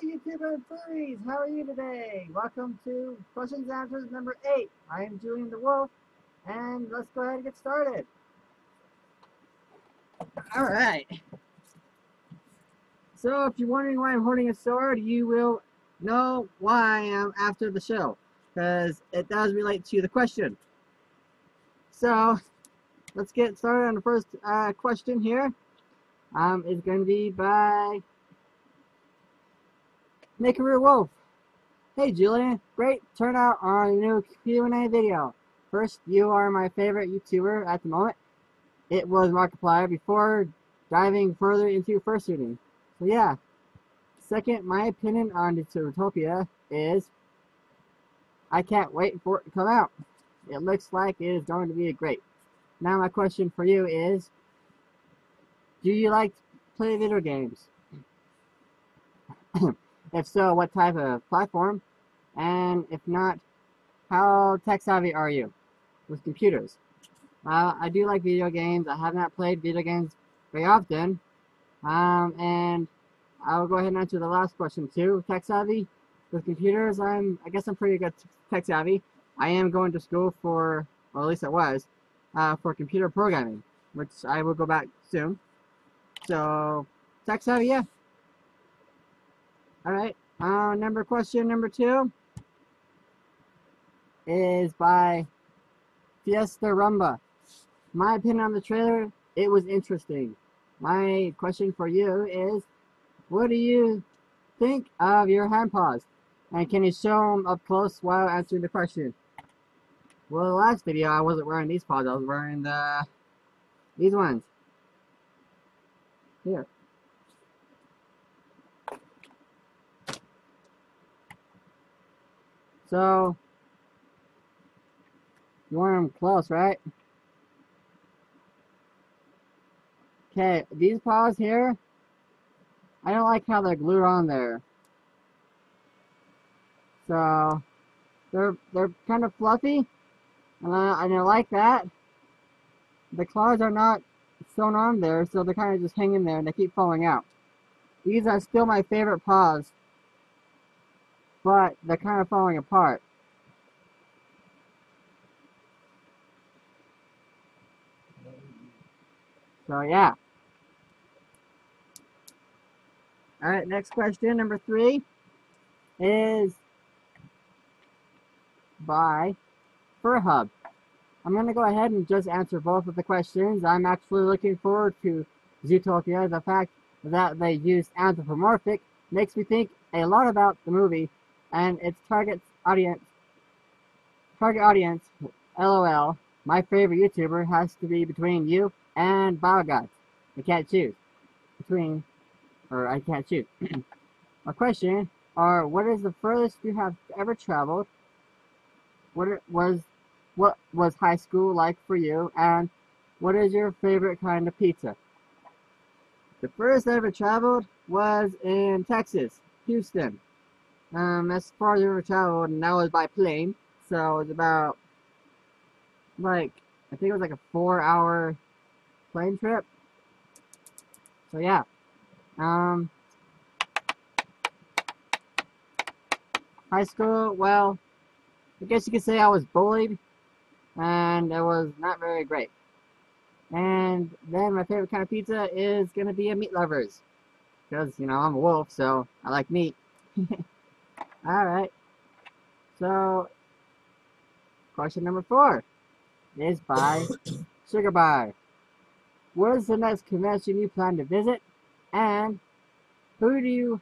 YouTube and furries, how are you today? Welcome to Questions and Answers number 8. I am Julien the Wolf, and let's go ahead and get started. Alright. So, if you're wondering why I'm holding a sword, you will know why I am after the show, because it does relate to the question. So, let's get started on the first question here. It's going to be by Makeroo Wolf. Hey Julien, great turnout on a new Q&A video. First, you are my favorite YouTuber at the moment. It was Markiplier before diving further into fursuiting. So yeah. Second, my opinion on Zootopia is I can't wait for it to come out. It looks like it is going to be great. Now my question for you is, do you like to play video games? If so, what type of platform? And if not, how tech savvy are you with computers? I do like video games. I have not played video games very often. And I'll go ahead and answer the last question too. Tech savvy with computers, I guess I'm pretty good tech savvy. I am going to school for, well, at least I was, for computer programming, which I will go back soon. So, tech savvy, yeah. Alright, question number 2 is by Fiesta Rumba. My opinion on the trailer, it was interesting. My question for you is, what do you think of your hand paws? And can you show them up close while answering the question? Well, the last video I wasn't wearing these paws, I was wearing these ones. Here. So, you want them close, right? Okay, these paws here, I don't like how they're glued on there. So, they're kind of fluffy, and I like that. The claws are not sewn on there, so they're kind of just hanging there, and they keep falling out. These are still my favorite paws, but they're kind of falling apart. So yeah. Alright, next question, number 3, is by FurHub. I'm going to go ahead and just answer both of the questions. I'm actually looking forward to Zootopia. The fact that they used anthropomorphic makes me think a lot about the movie and its target audience, LOL. My favorite YouTuber has to be between you and BioGods. I can't choose. I can't choose. My question are, what is the furthest you have ever traveled? What was high school like for you? And what is your favorite kind of pizza? The furthest I ever traveled was in Texas, Houston. As far as I ever traveled, and that was by plane. So it was about, I think it was like a 4-hour plane trip. So yeah. High school, well, I guess you could say I was bullied, and it was not very great. And then my favorite kind of pizza is going to be a Meat Lovers, because, I'm a wolf, so I like meat. Alright, so, question number 4 is by Sugar Bar. What is the next convention you plan to visit, and do you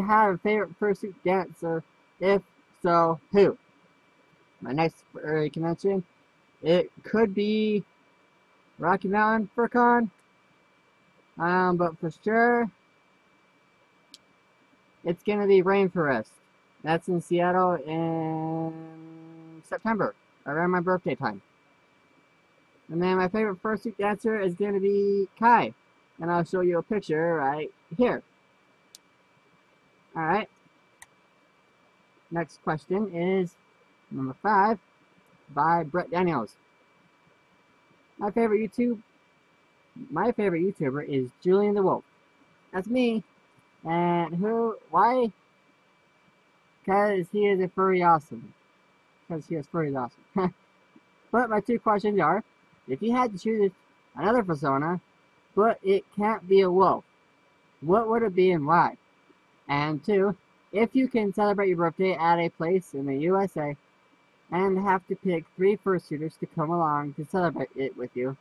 have a favorite fursuit dancer? If so, who? My next convention, it could be Rocky Mountain FurCon, but for sure, it's gonna be Rainforest. That's in Seattle in September, around my birthday time. And then my favorite fursuit dancer is gonna be Kai, and I'll show you a picture right here. Alright. Next question is number 5 by Brett Daniels. My favorite YouTuber is Julien the Wolf. That's me. And who? Why? Because he is a furry awesome. Because he is furry awesome. But my two questions are, if you had to choose another persona, but it can't be a wolf, what would it be and why? And two, if you can celebrate your birthday at a place in the USA and have to pick 3 fursuiters to come along to celebrate it with you,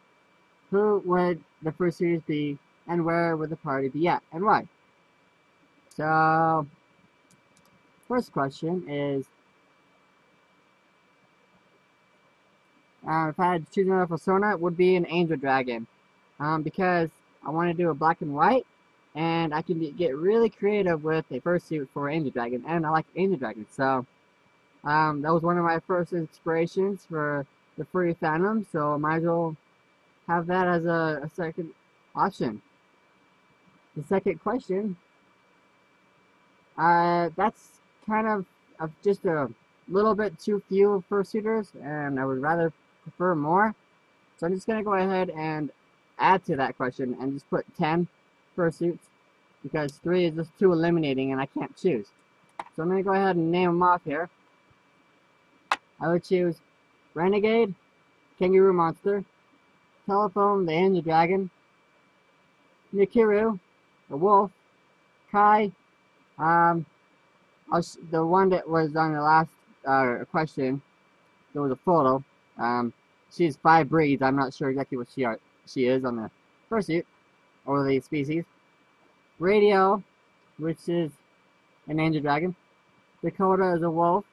who would the fursuiters be and where would the party be at and why? So, first question is, if I had to choose another persona, it would be an angel dragon. Because I want to do a black and white, and I can get really creative with a fursuit for angel dragon, and I like angel dragon. So, that was one of my first inspirations for the furry fandom, so I might as well have that as a second option. The second question, that's kind of just a little bit too few fursuiters, and I would rather prefer more. So I'm just going to go ahead and add to that question and just put 10 fursuits, because 3 is just too eliminating and I can't choose. So I'm going to go ahead and name them off here. I would choose Renegade, Kangaroo Monster, Telephone, the Angel Dragon, Nikiru, the Wolf, Kai, the one that was on the last question, there was a photo. She's 5 breeds. I'm not sure exactly what she is on the fursuit or the species. Radio, which is an angel dragon. Dakota is a wolf.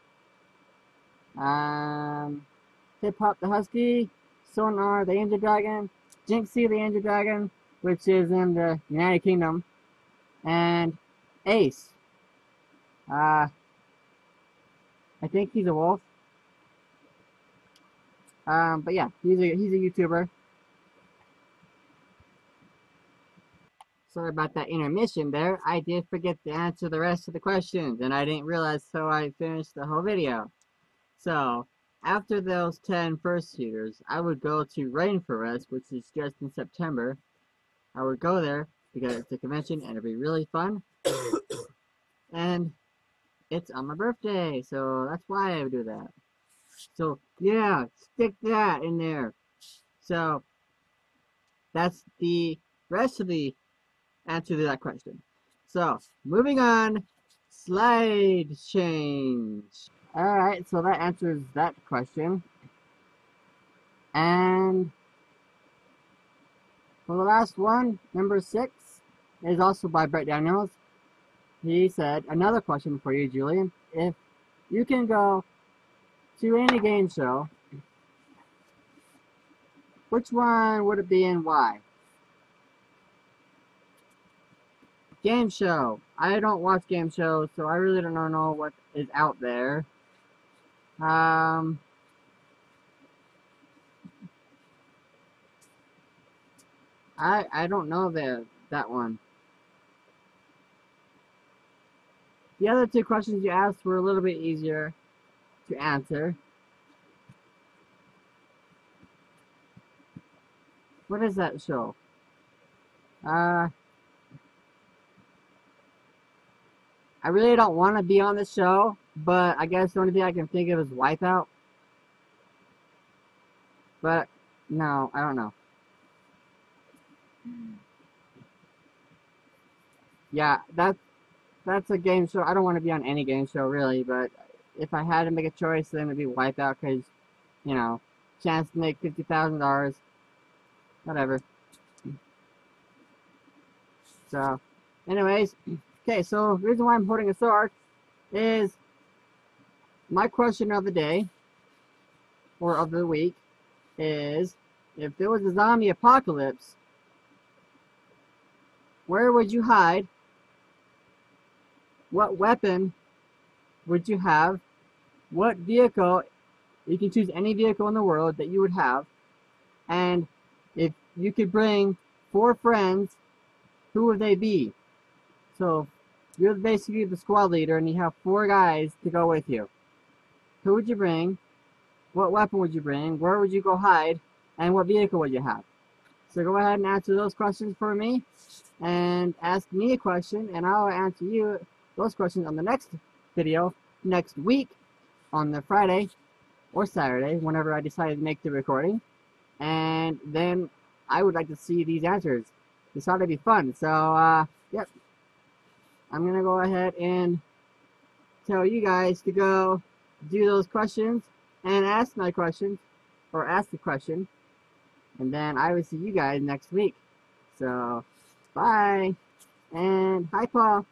Hip Hop the husky. Sonar the angel dragon. Jinxie the angel dragon, which is in the United Kingdom. And Ace. I think he's a wolf. But yeah, he's a YouTuber. Sorry about that intermission there. I did forget to answer the rest of the questions, and I didn't realize so I finished the whole video. So, after those 10 fursuiters, I would go to Rainforest, which is just in September. I would go there because it's a convention and it'd be really fun. And it's on my birthday, so that's why I would do that. So, yeah, stick that in there. So, that's the rest of the answer to that question. So, moving on, slide change. Alright, so that answers that question. And for the last one, number 6, is also by Brett Daniels. He said, another question for you, Julian. If you can go to any game show, which one would it be and why? Game show. I don't watch game shows, so I really don't know what is out there. I don't know that one. The other 2 questions you asked were a little bit easier to answer. What is that show? I really don't want to be on the show, but I guess the only thing I can think of is Wipeout. But, no, I don't know. Yeah, that's a game show. I don't want to be on any game show, really, but if I had to make a choice, then it'd be Wipeout, because, you know, chance to make $50,000. Whatever. So, anyways, okay, so the reason why I'm holding a sword is my question of the day, or of the week, is if there was a zombie apocalypse, where would you hide? What weapon would you have? What vehicle, you can choose any vehicle in the world that you would have, and if you could bring 4 friends, who would they be? So, you're basically the squad leader and you have 4 guys to go with you. Who would you bring? What weapon would you bring? Where would you go hide? And what vehicle would you have? So go ahead and answer those questions for me, and ask me a question, and I'll answer you those questions on the next video next week on the Friday or Saturday, whenever I decide to make the recording. And then I would like to see these answers. This ought to be fun. So, yep. I'm going to go ahead and tell you guys to go do those questions and ask my questions, or ask the question. And then I will see you guys next week. So, bye. And hi, Paul.